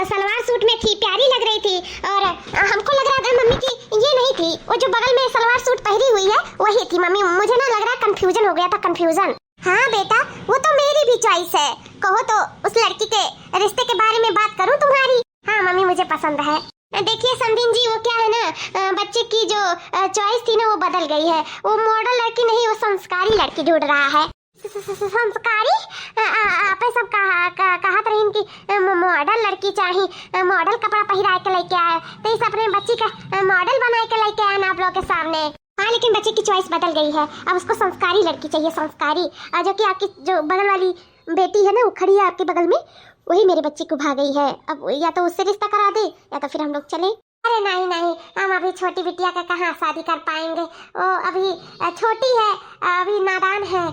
सलवार सूट में थी, प्यारी लग रही थी। और हमको लग रहा था मम्मी कि ये नहीं थी, वो जो बगल में सलवार सूट पहनी हुई है वही थी मम्मी। मुझे ना लग रहा कंफ्यूजन हो गया था, कंफ्यूजन। हाँ बेटा, वो तो मेरी भी चॉइस है। कहो तो उस लड़की के रिश्ते के बारे में बात करूं तुम्हारी? हाँ मम्मी, मुझे पसंद है। देखिए संदीन जी, वो क्या है ना, बच्चे की जो चॉइस थी ना वो बदल गई है। वो मॉडल लड़की नहीं, वो संस्कारी लड़की ढूंढ रहा है। संस्कारी? आप सब कहत रही कि मॉडल लड़की चाहिए, मॉडल कपड़ा पहिरा के लेके आए, तो इस अपने बच्ची का मॉडल बना के लेके आए ना आप लोग के सामने। हाँ लेकिन बच्चे की चॉइस बदल गई है, अब उसको संस्कारी लड़की चाहिए, संस्कारी। जो कि आपकी जो बगल वाली बेटी है ना, वो खड़ी है आपके बगल में, वही मेरे बच्चे को भाग गई है। अब या तो उससे रिश्ता करा दे या तो फिर हम लोग चले। अरे नहीं नहीं, हम अभी छोटी बिटिया का कहाँ शादी कर पाएंगे। वो अभी छोटी है, अभी नादान है,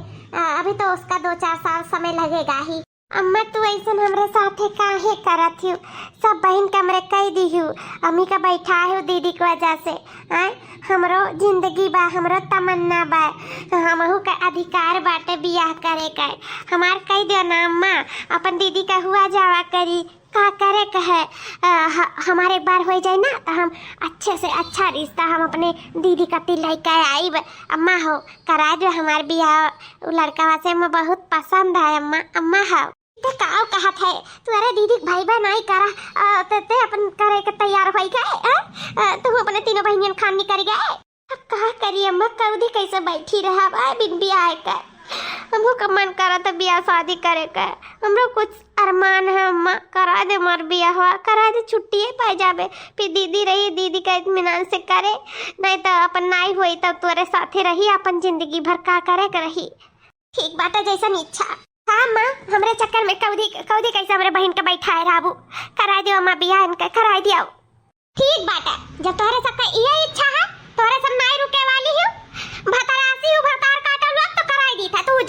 अभी तो उसका 2-4 साल समय लगेगा ही। अम्मा तू ऐसा हमरे साथे काहे करत हूँ? सब बहन कमरे कह दी हूँ, अम्मी का बैठा है दीदी की वजह से। हमरो जिंदगी बा, हमरो तमन्ना बा, हमहू का अधिकार बाटे बियाह करे का। हमार कह दियो ना अम्मा, अपन दीदी का हुआ जावा करी, का करे कहे। हमारे एक बार हो जाए ना तो हम अच्छे से अच्छा रिश्ता हम अपने दीदी का तिल का आई। अम्मा हो करा दो हमारे बियाह, लड़का से मैं बहुत पसंद है अम्मा। अम्मा हो तो काव कहत है तुम्हारे दीदी भाई बहन नहीं करा ते अपन करे के तैयार हो गए। तुम अपने तीनों बहनियन खान निकल गए। अब कहा करी अम्मा, कौदी कैसे बैठी रहा भाई बिन बियाह का। हमको का मन करा था बियाह शादी करे का, हमरो कुछ अरमान है अम्मा। करा दे मर बियाह, करा दे, छुट्टी है पाई जाबे, फिर दीदी रही, दीदी का इत्मीनान से करे, नहीं तो अपन नाई हुई तब तोरे साथे रही, अपन जिंदगी भर का करे कर रही। ठीक बात है, जैसा इच्छा। हाँ माँ, हमरे चक्कर में कौदी कैसे हमरे बहन के बैठा है राबू। करा दियो अम्मा बियाह इनका, करा दियो। ठीक बात है, जब तोरे सबका ये इच्छा है, तोरे सब नाई रुके वाली हूँ, भतारासी हूँ, भतार काटल वक्त तो कराई दी था। तू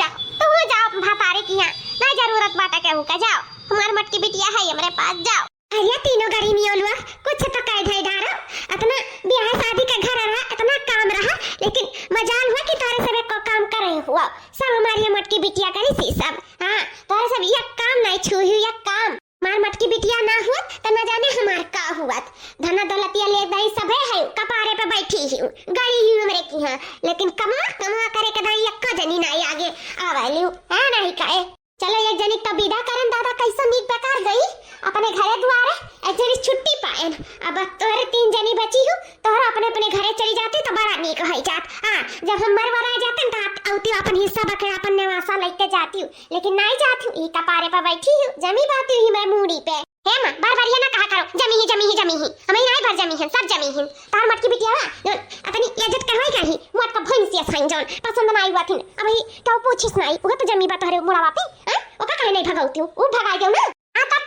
जाओ भतारे की यहाँ, नहीं जरूरत बाटा के हुका, जाओ। हमार मटकी बिटिया है हमरे पास, जाओ। अरे तीनों गरीमियों लोग कुछ तो कह ढाई डारो, इतना बियाह शादी का घर रहा, इतना काम रहा, लेकिन मजाल हुआ कि तोरे सब को काम करे हुआ। सब हमारी मटकी बिटिया करी सी सब। हाँ तोरे सब एक काम नहीं छुई, एक काम। मार मटकी बिटिया ना हुआ तो न जाने हमार का हुआ। धना दौलतिया ले दही सब है, कपारे पे बैठी हूँ, गई हूँ हमरे की यहाँ, लेकिन कमा करे के दाई एक जनी नहीं आगे आवाली हूँ। हाँ नहीं कहे चलो एक जनी तो विदा करन दादा, कैसे नीक बेकार गई अपने घरे दुआरे, एक जनी छुट्टी पाएन। अब तोहरे 3 जनी बची हूँ, तोहरा अपने अपने घरे चली जाती तो बड़ा नीक हो जात। हाँ जब हम मरवरा जाते तो आउती अपन हिस्सा बकरा अपन नेवासा लेके जाती हूँ, लेकिन नहीं जाती हूँ, कपारे पर बैठी हूँ, जमी बाती हूँ मैं मूड़ी पे। हे माँ बार बार ये ना कहा करो जमी ही हमें नहीं भर जमी है, सब जमी है। तार मटकी बिटिया जोन अपनी इज्जत करवाई कहीं मोट का भैंसिया साइन जोन पसंद ना आई हुआ थी, अब ही तो पूछिस नहीं, वो तो जमी बात हरे मुड़ावा पे। हां ओका कहे नहीं भगाउती हूँ, वो भगा दो ना। आता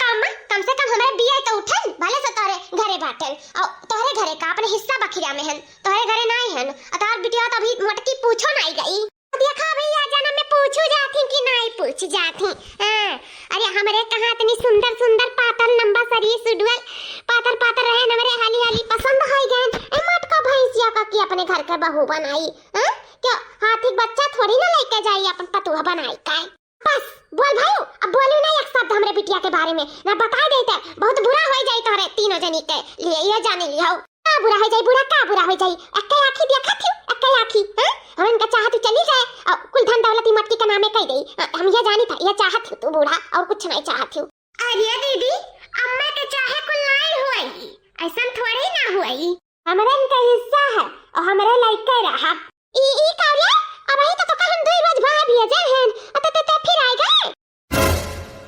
कम से कम हमारे बिया तो उठन भले से तोरे घरे बाटन, और तोरे घरे का अपने हिस्सा बखिया में हन, तोरे घरे नहीं हन। तार बिटिया तो अभी मटकी पूछो नहीं गई, देखा भैया जन्म में पूछू जाती कि नहीं पूछ जाती। अरे हमारे कहाँ इतनी सुंदर सुंदर पातर लंबा शरीर सुडवल पातर रहे नवरे हाली हाली पसंद हो गए। ए मत को भैंसिया का कि अपने घर के बहू बनाई। क्या हाथी बच्चा थोड़ी ना लेके जाई अपन पतुआ बनाई का। बस बोल भाई, अब बोलू नहीं एक शब्द हमरे बिटिया के बारे में, ना बता देते बहुत बुरा हो जाई तोरे तीनों जनी के लिए, ये जाने लियो का बुरा हो जाई, बुरा का बुरा हो जाई। अक्के आंखी देखा थी, अक्के आंखी हम इनका चाहत चली जाए और कुल धन दौलत मटकी का नामे कह गई। हम ये जानी था ये चाहत तू बूढ़ा और कुछ नहीं चाहत हूँ। अरे दीदी अम्मा के चाहे कुल नहीं हुई, ऐसा थोड़ी ना हुई, हमारे इनका हिस्सा है और हमारे लायक रहा। ई काले अब ही तो हम 2 रोज भाभी है जहन तो फिर आए गए।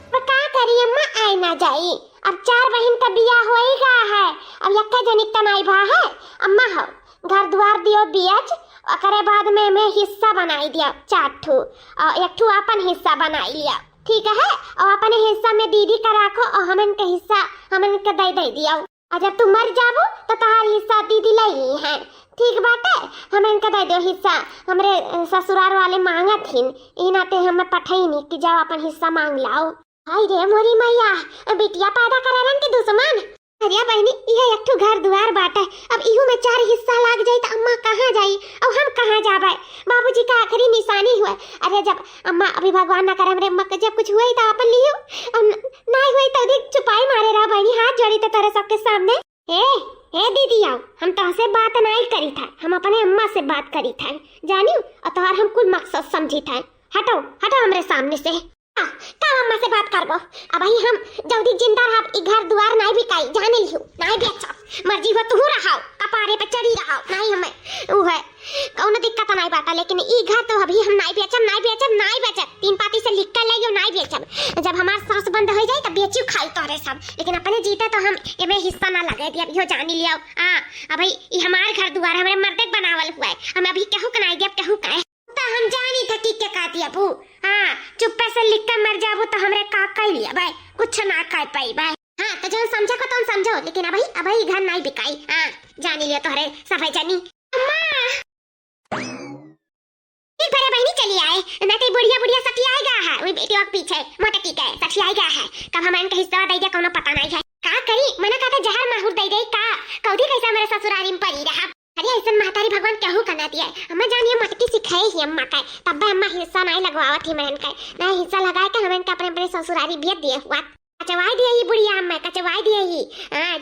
अब का करी अम्मा, आई ना जाई, अब 4 बहन का बियाह होएगा है, अब यक्का जनिक तनाई भा है। अम्मा हो घर द्वार दियो बियाज अकरे बाद में मैं हिस्सा बनाई दिया 4 ठू और 1 ठू अपन हिस्सा बनाई लिया, ठीक है। और अपने हिस्सा में दीदी का राखो और हमन के हिस्सा हमन के दे दिया। और जब तू मर जाबो तो तहार हिस्सा दीदी ले ली है, ठीक बात है। हमन के दे दो हिस्सा, हमरे ससुराल वाले मांगत हिन, ई नाते हम पठई नहीं कि जाओ अपन हिस्सा मांग लाओ। हाय रे मोरी मैया, बिटिया पैदा करलन के दुश्मन। अरे बहनी यह 1 ठू घर दुआर बाटे, अब इहू में 4 हिस्सा लाग जाई तो अम्मा कहाँ जाई और हम कहाँ जाबे। बाबूजी का आखिरी निशानी हुआ। अरे जब अम्मा अभी भगवान ना करे हमरे अम्मा के जब कुछ हुई तो अपन लियो, नहीं हुई तो देख चुपाई मारे रहा बहनी, हाथ जोड़ी तो तेरे सबके सामने। ए दीदी आओ, हम तोहसे बात नहीं करी था, हम अपने अम्मा से बात करी था जानियो, और तोहार हम कुल मकसद समझी था। हटो हटो हमरे सामने से। का अम्मा से बात करबो। अब ही हम जल्दी जिंदा रह, ई घर दुआर नहीं बिकाई, जाने लियो नहीं बेचा, मर्जी हो तू रहाओ, कपारे पे चढ़ी रहाओ, नहीं हमें ऊ है कौनो दिक्कत नहीं बाटा। लेकिन ई घर तो अभी हम नहीं बेचब, 3 पाती से लिख कर लाइयो नहीं बेचब। जब हमार सांस बंद हो जाए तब बेचियो खाई तोरे सब, लेकिन अपने जीते तो हम एमे हिस्सा ना लगे दिया, यो जान लियो। अब ई हमार घर दुआर हमरे मर्दे बनावल हुआ है, हम अभी कहू के नहीं देब, कहू के तो हम जानी था कि क्या कहती है बू। चुप्पे से लिख कर मर जाबू तो हमरे का कह लिया भाई, कुछ ना कह पाई भाई। तो जो समझा को तुम समझो, लेकिन अभी घर नहीं बिकाई। जानी लिया तोहरे सफाई जानी। अम्मा एक बड़े बहनी चली आए, मैं तो बुढ़िया सटियाएगा है, वही बेटियों के पीछे मोटकी के सटियाएगा है। कब हम इनका हिस्सा दे दिया कोनो पता नहीं है। का करी मना कहते जहर माहुर दे दे का कौदी कैसा मेरे ससुरारी में पड़ी रहा। अरे ऐसा महतारी भगवान कहू करना दिया है, अम्मा जानिए मटकी सिखाई ही अम्मा का, तब अम्मा हिस्सा नहीं लगवावत थी मैंने का, नहीं हिस्सा लगाए के हमें का अपने ससुरारी बेच दिए हुआ, कचवाई दिए ही बुढ़िया अम्मा, कचवाई दिए ही।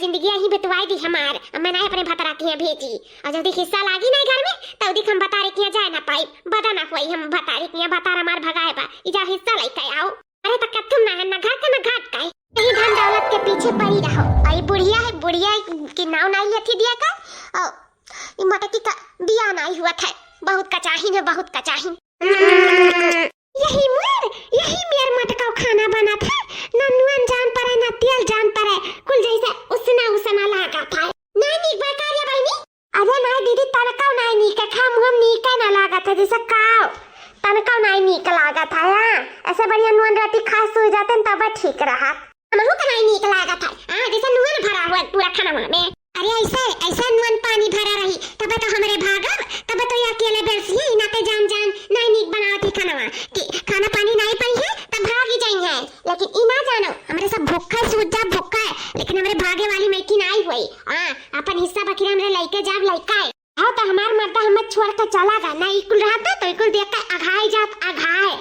जिंदगी ही बितवाई दी हमार, अम्मा नहीं अपने भतरा की भेजी। और जल्दी हिस्सा लागी नहीं घर में तो दिख हम बतारे किया जाए ना पाई, बता ना हुई हम बतारे किया, बतार हमार भगाए बा इजा हिस्सा लेके आओ। अरे तक तुम ना घर के ना घाट का यही धन दौलत के पीछे पड़ी रहो। आई बुढ़िया की नाव नहीं लेती दिया का मटकी का बिया नहीं हुआ था, बहुत कचाही है, बहुत कचाही। यही मेर मटका खाना बना था, न नून जान पड़े न तेल जान पड़े, कुल जैसे उसना लगा था। नहीं नीक बकारिया बहनी, अरे नहीं दीदी तनका नहीं नीक खा, मुंह नीक ना लगा था, जैसे काव तनका नहीं नीक लगा था। ऐसे बढ़िया नून रोटी खा सो जाते तब ठीक रहा, हमहू का नहीं नीक लगा था। जैसे नून भरा हुआ पूरा खाना में, अरे ऐसे नून पानी भरा रही तब तो हमरे भागब, तब तो ये अकेले बैठिए नाते जान नहीं नीक बनावती खाना पानी नहीं पई है तब भाग ही जाई है। लेकिन ई ना जानो हमरे सब भूखा सूझा भूखा है, लेकिन हमरे भागे वाली में की नहीं हुई। अपन हिस्सा बकरी हमरे लइके जाब लइका है। तो हमार मर्दा हमें छोड़ के चला गया ना, इकुल रहता तो इकुल देख के अघाई जात अघाए।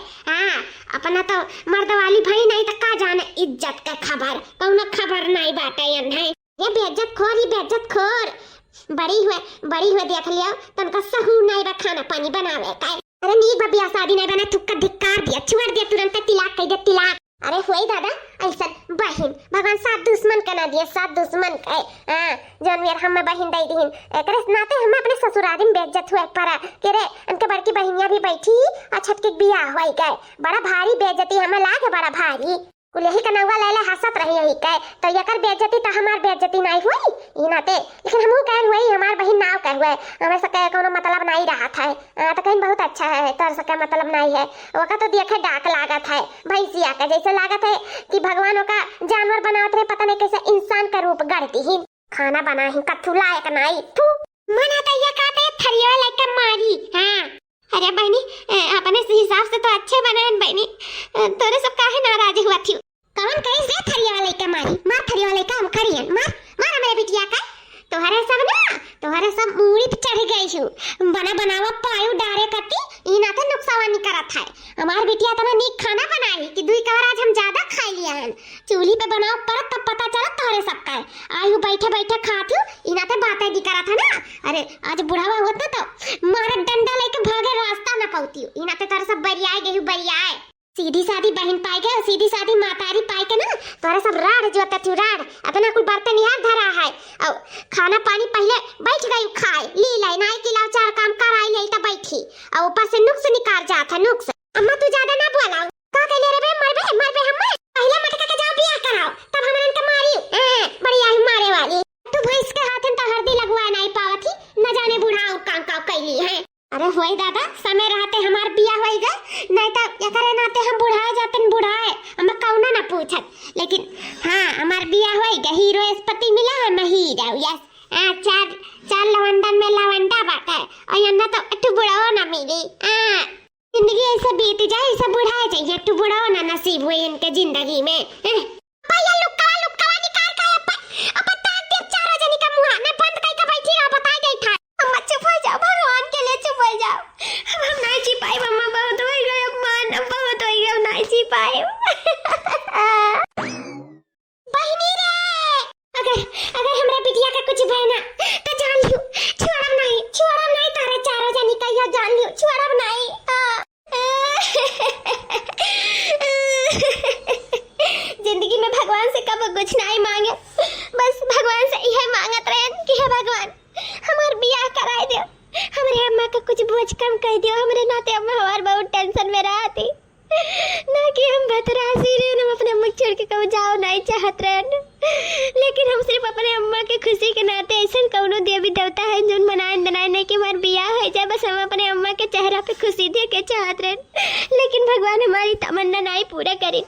अपना तो मर्द वाली भाई नहीं तो का जाने इज्जत के खबर, कौनो खबर नहीं बाटे है। ये बेइज्जत खोर बड़ी हुए देख लिया तनका सहू नहीं बा खाना पानी बनावे का। अरे नीक बा बियाह शादी नहीं बना थुक्का धिक्कार दिया, छोड़ दिया तुरंत तिलाक कह दे तिलाक। अरे होई दादा ऐसा बहन भगवान साथ दुश्मन का ना दिए, साथ दुश्मन का जौन यार हम बहन दे दीन एकरे नाते हम अपने ससुरारी में बेइज्जत हुए पर के रे उनके बड़की बहनिया भी बैठी और छठ के बियाह होई गए, बड़ा भारी बेइज्जती हमें लागे, बड़ा भारी। यही कनौवा लैला हंसत रही यही कह तो यकर बेइज्जती तो हमार बेइज्जती नहीं हुई ई नाते, लेकिन हमहू कहन हुई हमार बहन नाव कह हुए, हमें सके कोनो मतलब नहीं रहा था। तो कहीं बहुत अच्छा है, तोर सके मतलब नहीं है। ओका तो देखे डाक लागत है भैंसिया का, जैसे लागत है कि भगवान का जानवर बनावत रहे, पता नहीं कैसे इंसान का रूप गढ़ती ही खाना बना ही कथू लायक नहीं थू मना तो ये कहते थरिया लेके मारी। अरे बहनी अपने हिसाब से तो अच्छे बनाए बहनी, तोरे सब काहे नाराज हुआ थी? कौन कहे से थरिया वाले के मारी, मार थरिया वाले का हम करियन, मार मेरे बिटिया का। तोहरे सब मूड़ी पे चढ़ गई हूँ, बनावा पायु डारे कती ई ना तो नुकसानी करत है। हमार बिटिया तना नीक खाना बनाई कि दुई कवर आज हम ज्यादा खा लिया हन, चूल्ही पे बनाओ पर तब पता चला तोहरे सब का आयु बैठे खात हूँ ई ना तो बातें दी करत है ना। अरे आज बुढ़ावा होता तो मारे डंडा लेके भागे रास्ता न पाती हूँ, ई ना तो तोरे सब बरियाए गई बरियाए। सीधी सादी बहन पाई के सीधी सादी मातारी पाई के ना तोरे सब राड़ जो तू राड़ अपना कुल बर्तन यार धरा है और खाना पानी पहले बैठ गई खाए ली लाई नाई की लाओ 4 काम कर आई नहीं तो बैठी और ऊपर से नुक्स निकाल जाता नुक्स। अम्मा तू ज्यादा ना बोलाओ का कहले रे मरबे हम पहले मटका के जाओ बियाह कराओ तब हम इनके मारी बढ़िया ही मारे वाली। तू भैंस के हाथ में तो हल्दी लगवा नहीं पावत ही न जाने बुढ़ाऊ काम कैली है। अरे हुए दादा समय रहते हमार बिया होएगा, नहीं तो एकरे नाते हम बुढ़ाए जाते बुढ़ाए हम कौनो ना पूछत। लेकिन हाँ हमार बिया होएगा, हीरो स्पति मिला है, मैं हीरो। यस चार चार लवंडन में लवंडा बाटा है और यहाँ तो अट्टू बुढ़ाओ ना मिली। जिंदगी ऐसे बीत जाए, ऐसे बुढ़ाए जाए, अट्टू बुढ़ाओ ना नसीब हुए इनके जिंदगी में। भैया लुक्का लुक्का निकाल का अपन ताक दे चारों जनी का मुंह ने बंद कई का बैठी रहो, बता गई था। अम्मा चुप हो जाओ, भगवान के लिए चुप हो जाओ। हम नहीं जी पाए, मम्मा बहुत हो गए, मान बहुत हो गए, हम नहीं जी पाए। बहनी रे अगर हमरा बिटिया का कुछ बहना तो जान लियो, छोड़ब नहीं तारे चारों जनी का यो जान लियो, छोड़ब नहीं। जिंदगी में भगवान से कब कुछ नहीं मांगे, बस भगवान से यह मांगत रहे कि हे भगवान हमार बियाह कराए दियो, हमरे अम्मा का कुछ बोझ कम कर दियो। हमरे नाते अम्मा हमार बहुत टेंशन में रहती ना कि हम भतरासी रहे, हम अपने अम्मा छोड़ के कहीं जाओ नहीं चाहत रहे। लेकिन हम सिर्फ अपने अम्मा के खुशी के नाते ऐसा कौनो देवी देवता है जो मनाए दनाए नहीं कि हमार बियाह हो जाए, बस हम अपने अम्मा के चेहरा पे खुशी दे के चाहत रहे। लेकिन भगवान हमारी तमन्ना नहीं पूरा करी।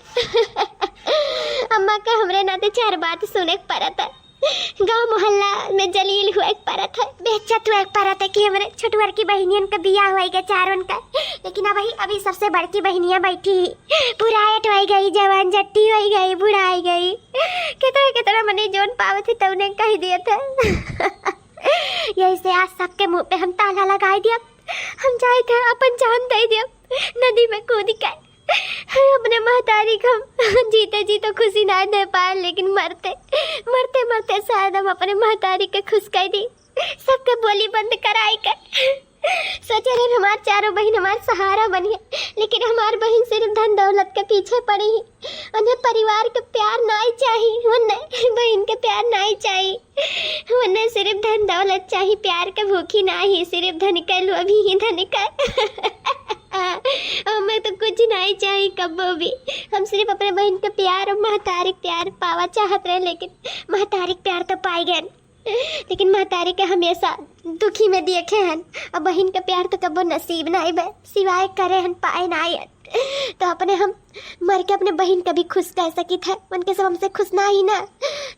अम्मा का हमरे नाते चार बात सुने पड़ता है, गांव मोहल्ला में जलील हुआ एक परत है, बेइज्जत हुआ एक परत है कि हमारे छोटवर की बहनियन का बियाह होएगा चारों का। लेकिन अभी सबसे बड़की बहनियां बैठी, बुढ़ाएट हो गई, जवान जट्टी हो गई, बुढ़ाई गई, कितना मने जोन पावे थे तो उन्हें कह दिए थे। यही से आज सबके मुंह पे हम ताला लगाए दिया, हम जाए थे अपन जान दे दिया नदी में कूद के। अपने महतारी को जीते जी तो खुशी ना दे पाए, लेकिन मरते मरते शायद हम अपने महतारी के खुश कर दी, सबके बोली बंद कराई कर। सोचे रहे हमार चारों बहन हमार सहारा बनी है, लेकिन हमार बहन सिर्फ धन दौलत के पीछे पड़ी है। उन्हें परिवार का प्यार नहीं चाहिए, उन्हें बहन के प्यार नहीं चाहिए, उन्हें सिर्फ धन दौलत चाहिए, प्यार के भूखी नहीं, सिर्फ धन के लोभी ही धन का। हमें तो कुछ नहीं चाहिए कब्बो भी, हम सिर्फ अपने बहन के प्यार और महतारी प्यार पावा चाहत रहे। लेकिन महतारी प्यार तो पाई गए, लेकिन महतारी के हमेशा दुखी में देखे हन, और बहन का प्यार तो कब्बो नसीब नहीं बे, सिवाय करे हन पाए नहीं हन। तो अपने हम मर के अपने बहन का भी खुश कर सकी थे, उनके सब हमसे खुश ना ही ना,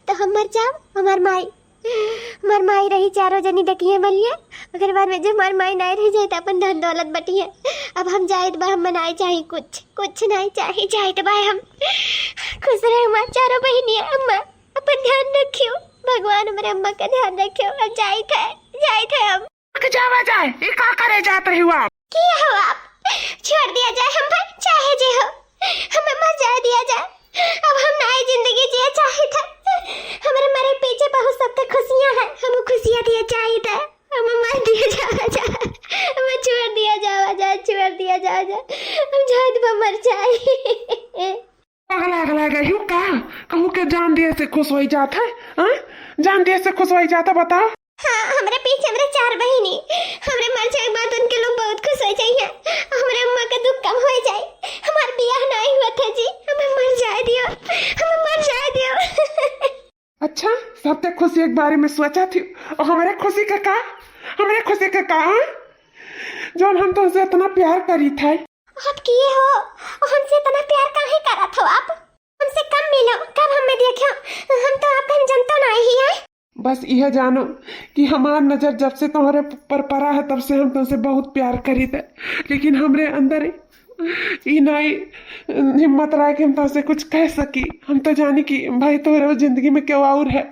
तो हम मर जाओ। हमार माई रही चारों जनी देखिए मलिया, अगर बार में जो हमार माई नहीं रह जाए तो अपन धन दौलत बटिए। अब हम जाए तो हम मनाए चाहिए, कुछ नहीं चाहिए, जाए तो भाई हम खुश रहे हमार चारों बहनियां। अम्मा अपन ध्यान रखियो, भगवान हमारे अम्मा का ध्यान रखियो। अब जाए थे हम जाए ये का करे जात रही हो आप? क्या हो आप? छोड़ दिया जाए हम भाई, चाहे जे हो हमें मर जाए दिया जाए। अब हम नई जिंदगी जिया चाहे था, हमारे मरे पीछे बहुत सबके खुशियां हैं, हम खुशियां दिया चाहे था, हमें मर दिया जा, हमें छोड़ दिया जा, हम जाए तो मर जाए। अगला गई का कहूँ के जान दिए से खुश हो जाता है, जान दिए से खुश हो जाता, बताओ। हाँ हमारे पीछे हमारे चार बहनी, हमारे मर जाए बाद उनके लोग बहुत खुश हो जाए, हमारे अम्मा का दुख कम हो जाए। हमारा बियाह नहीं हुआ था जी, हमें मर जाए दियो। अच्छा सबके खुशी एक बारे में सोचा थी, और हमारे खुशी का का जो हम तुमसे इतना प्यार करी थे। आप किए हो, हमसे इतना प्यार काहे करत हो आप? हमसे कम मिलो, कब हमें देखो, हम तो आपका जनता नहीं है। बस यह जानो कि हमार नजर जब से तुम्हारे पर पड़ा है तब से हम तुमसे बहुत प्यार करी थे, लेकिन हमरे अंदर ये नहीं हिम्मत रहा कि हम तुमसे कुछ कह सकी। हम तो जानी कि भाई तुम्हारे जिंदगी में क्या और है,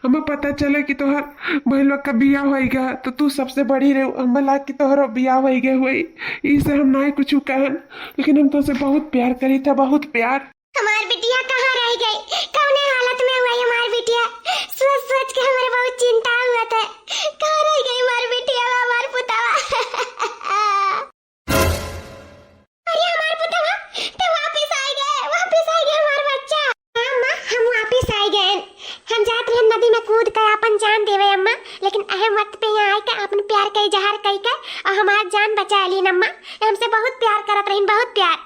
हमें पता चले कि तोहर भाई लोग का बिया होएगा तो तू सबसे बड़ी रहे, हमें लाग कि तोहर बिया होएगा हुई, इससे हम नहीं कुछ कहन, लेकिन हम तुमसे बहुत प्यार करी था, बहुत प्यार। हमारी बिटिया कहाँ रह गई, कौने हालत में हुई हमारी बिटिया? सोच के हमारे बहुत चिंता हुआ था, कहाँ रह गई हमारी बिटिया, हमारे पुतावा? अरे हमारे पुतावा तो वापस आ गए हमारा बच्चा। अम्मा हम वापस आ गए, हम जाते हैं नदी में कूद कर अपन जान देवे अम्मा, लेकिन अहम वक्त पे यहाँ आए के अपन प्यार कई जहर कई के और हमारा जान बचा ली अम्मा। हमसे बहुत प्यार करत रही, बहुत प्यार।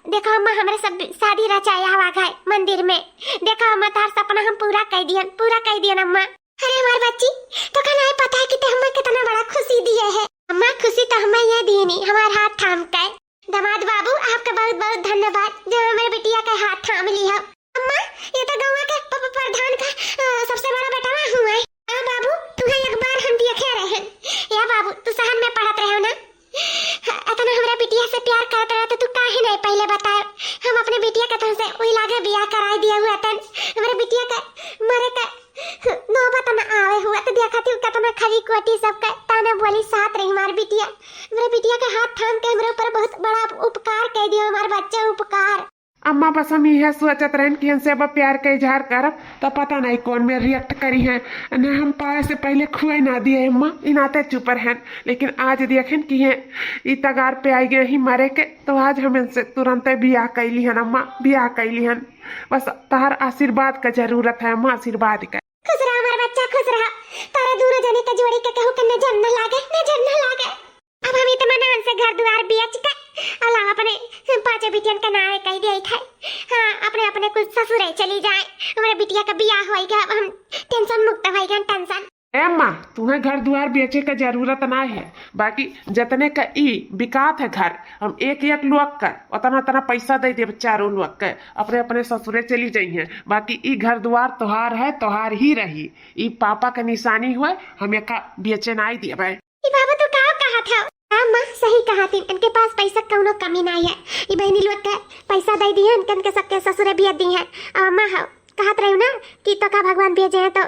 देखो अम्मा हमारे सब शादी रचाया हवा गए मंदिर में, देखो अम्मा तार सपना हम पूरा कर दियन अम्मा। अरे हमारी बच्ची तो कल पता है कि हमें कितना बड़ा खुशी दिए है। अम्मा खुशी तो हमें ये दी नहीं, हमारा हाथ थाम के। दामाद बाबू आपका बहुत बहुत धन्यवाद जो हमारे बिटिया का हाथ थाम लिया। अम्मा ये तो गाँव के प्रधान का सबसे बड़ा बेटा हूँ मैं। हाँ बाबू तुम्हें एक बार हम देखे रहे। या बाबू तू सहन में पढ़त रहे हो ना, इतना हमारा बिटिया से प्यार करते रहे तो तू काहे नहीं पहले बताए। हम अपने बिटिया के तरफ से वही लागे बियाह कराई दिया हुआ था। हमारे बिटिया का मरे का नौबत न आवे हुआ तो देखा थी कितना खरी कोटी सबका ताना बोली साथ रही हमारी बिटिया। हमारे बिटिया का हाथ थाम के हमारे ऊपर बहुत बड़ा उपकार कर दिया हमारे बच्चा उपकार। अम्मा बस हम यह सोचत रहन कि हमसे अब प्यार का इजहार करब तो पता नहीं कौन में रिएक्ट करी है न। हम पाए से पहले खुआई ना दिए अम्मा इनाते चुप रहन, लेकिन आज देखें कि ये तगार पे आई गए ही मरे के तो आज हम इनसे तुरंत बियाह कैली हन अम्मा, बियाह कैली हन। बस तार आशीर्वाद का जरूरत है अम्मा, आशीर्वाद का। खुश रहा हमारा बच्चा खुश रहा। तारा दोनों जने के जोड़ी के कहू के नजर न लागे, नजर न लागे। अब हम इत्मीनान से घर द्वार बेच के अल्लाह अपने पांचों बिटियन के नाम कह दिए थे। हाँ अपने अपने कुछ ससुरे चली जाए, हमारे बिटिया का बियाह होएगा। अब हम टेंशन मुक्त होएगा। टेंशन अम्मा तुम्हें घर द्वार बेचे का जरूरत ना है, बाकी जितने का ई बिकात है घर हम एक एक लोग का उतना उतना पैसा दे दे चारों लोग के अपने अपने ससुरे चली जाइए। बाकी ई घर द्वार तोहार है, तोहार ही रही। ई पापा का निशानी हुआ, हम एक बेचे ना दिए भाई। बाबा तो कहा था। हाँ माँ सही कहा थी, इनके पास पैसा कौनो कमी नहीं है। ये बहनी लोग का पैसा दे दिए इनके सबके ससुरे भी दी है। और माँ कहत रही ना कि तो का भगवान भेजे हैं तो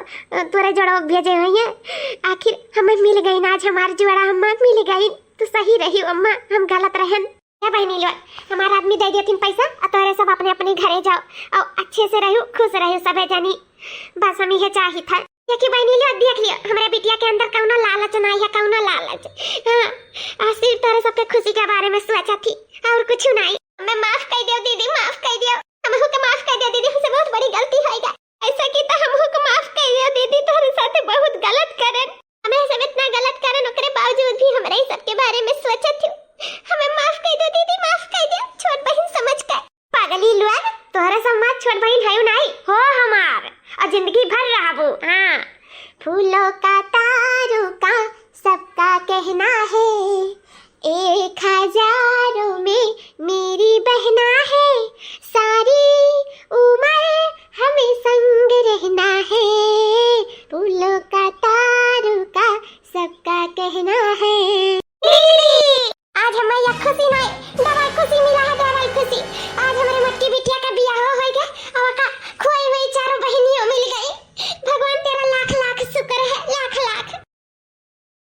तोरे जोड़ा भेजे हुए हैं। आखिर हमें मिल गई ना, आज हमारी जोड़ा हम मिल गई तो सही रही अम्मा, हम गलत रहन। क्या बहनी लोग हमारा आदमी दे दिया पैसा और तोरे सब अपने अपने घरे जाओ और अच्छे से रहो, खुश रहो सबे जानी। बस हम यह चाहिए था। देखिए बहनी लोग देख लियो हमारे बिटिया के अंदर कौनो लालच नहीं है, कौनो लालच। हाँ आज सिर्फ तोरे सबके खुशी के बारे में सोचा थी और कुछ नहीं। मैं माफ कर दियो दीदी, माफ कर दियो, हमहू को माफ कर दियो दीदी, हमसे बहुत बड़ी गलती होएगा। ऐसा की तो हमहू को माफ कर दियो दीदी, तोरे साथ बहुत गलत करन। हमें सब इतना गलत करन ओकरे बावजूद भी हमरे ही सबके बारे में सोचत थी। हमें माफ कर दियो दीदी, माफ कर दियो, छोट बहन समझ कर। पागली लोग तोरा सम्मान छोट बहन है नहीं हो हमार और जिंदगी भर रहबो। हाँ फूलों का तारों का सबका कहना है 1000 में